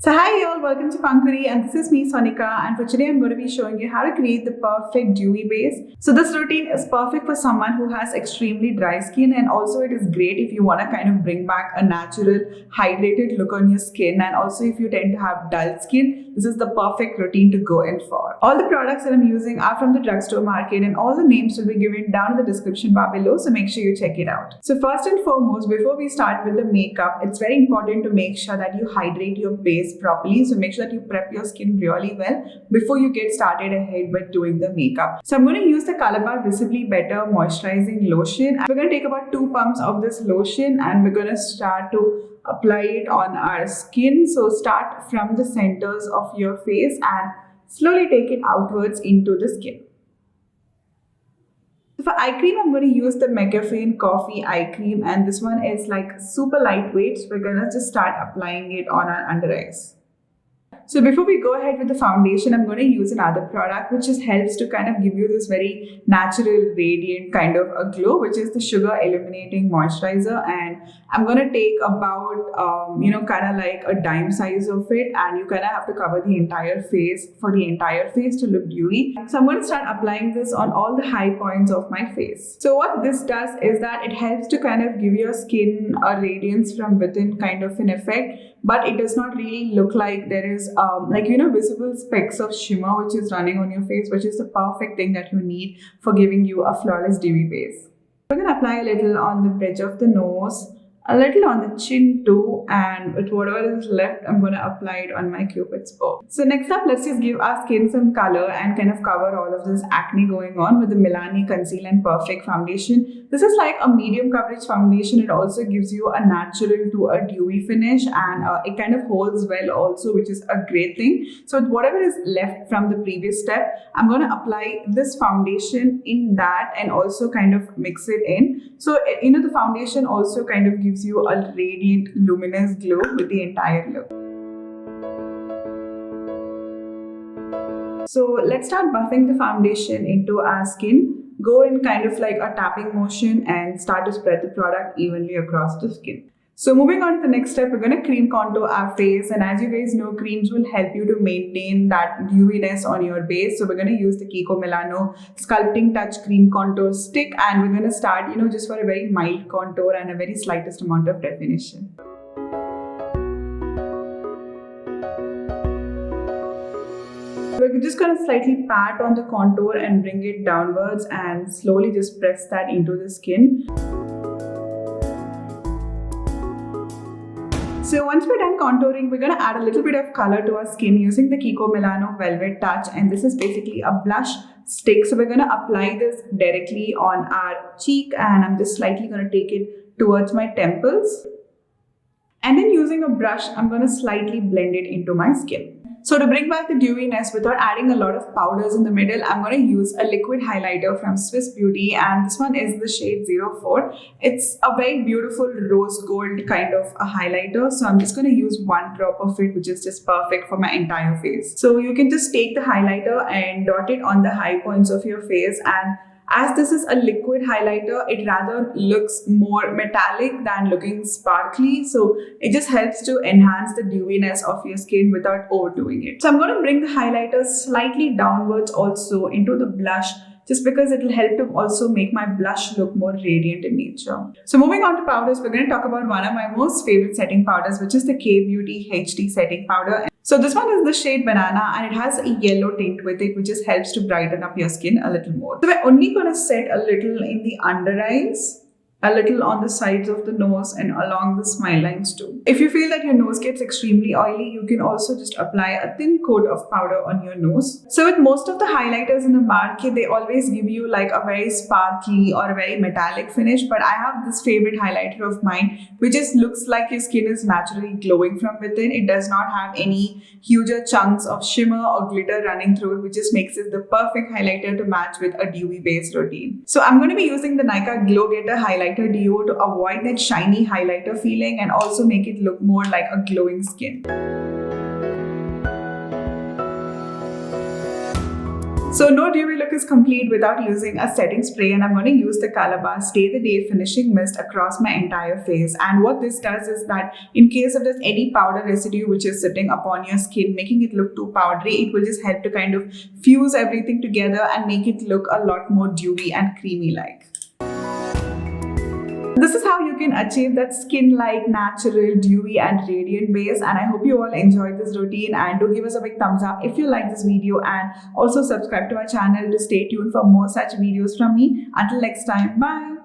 So hi y'all, welcome to Pankuri and this is me Sonika, and for today I'm going to be showing you how to create the perfect dewy base. So this routine is perfect for someone who has extremely dry skin, and also it is great if you want to kind of bring back a natural hydrated look on your skin, and also if you tend to have dull skin, this is the perfect routine to go in for. All the products that I'm using are from the drugstore market and all the names will be given down in the description bar below, so make sure you check it out. So first and foremost, before we start with the makeup, it's very important to make sure that you hydrate your base properly. So make sure that you prep your skin really well before you get started ahead with doing the makeup. So I'm going to use the Color Bar Visibly Better Moisturizing Lotion. We're going to take about 2 pumps of this lotion and we're going to start to apply it on our skin. So start from the centers of your face and slowly take it outwards into the skin. For eye cream, I'm going to use the McCaffeine Coffee Eye Cream, and this one is like super lightweight. So we're going to just start applying it on our under eyes. So before we go ahead with the foundation, I'm going to use another product which just helps to kind of give you this very natural, radiant kind of a glow, which is the Sugar Illuminating Moisturizer. And I'm going to take about, kind of like a dime size of it, and you kind of have to cover the entire face for the entire face to look dewy. So I'm going to start applying this on all the high points of my face. So what this does is that it helps to kind of give your skin a radiance from within kind of an effect, but it does not really look like there is visible specks of shimmer which is running on your face, which is the perfect thing that you need for giving you a flawless dewy base. We're going to apply a little on the bridge of the nose, a little on the chin too, and with whatever is left, I'm going to apply it on my Cupid's bow. So next up, let's just give our skin some color and kind of cover all of this acne going on with the Milani Conceal and Perfect Foundation. This is like a medium coverage foundation. It also gives you a natural to a dewy finish, and it kind of holds well also, which is a great thing. So with whatever is left from the previous step, I'm going to apply this foundation in that and also kind of mix it in. So, the foundation also kind of gives you a radiant, luminous glow with the entire look. So let's start buffing the foundation into our skin. Go in kind of like a tapping motion and start to spread the product evenly across the skin. So moving on to the next step, we're going to cream contour our face, and as you guys know, creams will help you to maintain that dewiness on your base. So we're going to use the Kiko Milano Sculpting Touch Cream Contour Stick, and we're going to start, just for a very mild contour and a very slightest amount of definition. We're just going to slightly pat on the contour and bring it downwards and slowly just press that into the skin. So once we're done contouring, we're going to add a little bit of color to our skin using the Kiko Milano Velvet Touch, and this is basically a blush stick. So we're going to apply this directly on our cheek, and I'm just slightly going to take it towards my temples. And then using a brush, I'm going to slightly blend it into my skin. So to bring back the dewiness without adding a lot of powders in the middle, I'm going to use a liquid highlighter from Swiss Beauty, and this one is the shade 04. It's a very beautiful rose gold kind of a highlighter. So I'm just going to use 1 drop of it, which is just perfect for my entire face. So you can just take the highlighter and dot it on the high points of your face, and as this is a liquid highlighter, it rather looks more metallic than looking sparkly. So it just helps to enhance the dewiness of your skin without overdoing it. So I'm going to bring the highlighter slightly downwards also into the blush, just because it will help to also make my blush look more radiant in nature. So moving on to powders, we're going to talk about one of my most favorite setting powders, which is the K-Beauty HD Setting Powder. So this one is the shade Banana, and it has a yellow tint with it, which just helps to brighten up your skin a little more. So we're only going to set a little in the under eyes, a little on the sides of the nose, and along the smile lines too. If you feel that your nose gets extremely oily, you can also just apply a thin coat of powder on your nose. So with most of the highlighters in the market, they always give you like a very sparkly or a very metallic finish, but I have this favorite highlighter of mine, which just looks like your skin is naturally glowing from within. It does not have any huger chunks of shimmer or glitter running through it, which just makes it the perfect highlighter to match with a dewy base routine. So I'm going to be using the Nykaa Glow Getter highlighter duo to avoid that shiny highlighter feeling and also make it look more like a glowing skin. So no dewy look is complete without using a setting spray, and I'm going to use the Calabar Stay the Day Finishing Mist across my entire face. And what this does is that in case if there's any powder residue which is sitting upon your skin, making it look too powdery, it will just help to kind of fuse everything together and make it look a lot more dewy and creamy like. This is how you can achieve that skin-like, natural, dewy and radiant base, and I hope you all enjoyed this routine, and do give us a big thumbs up if you like this video, and also subscribe to our channel to stay tuned for more such videos from me. Until next time, bye!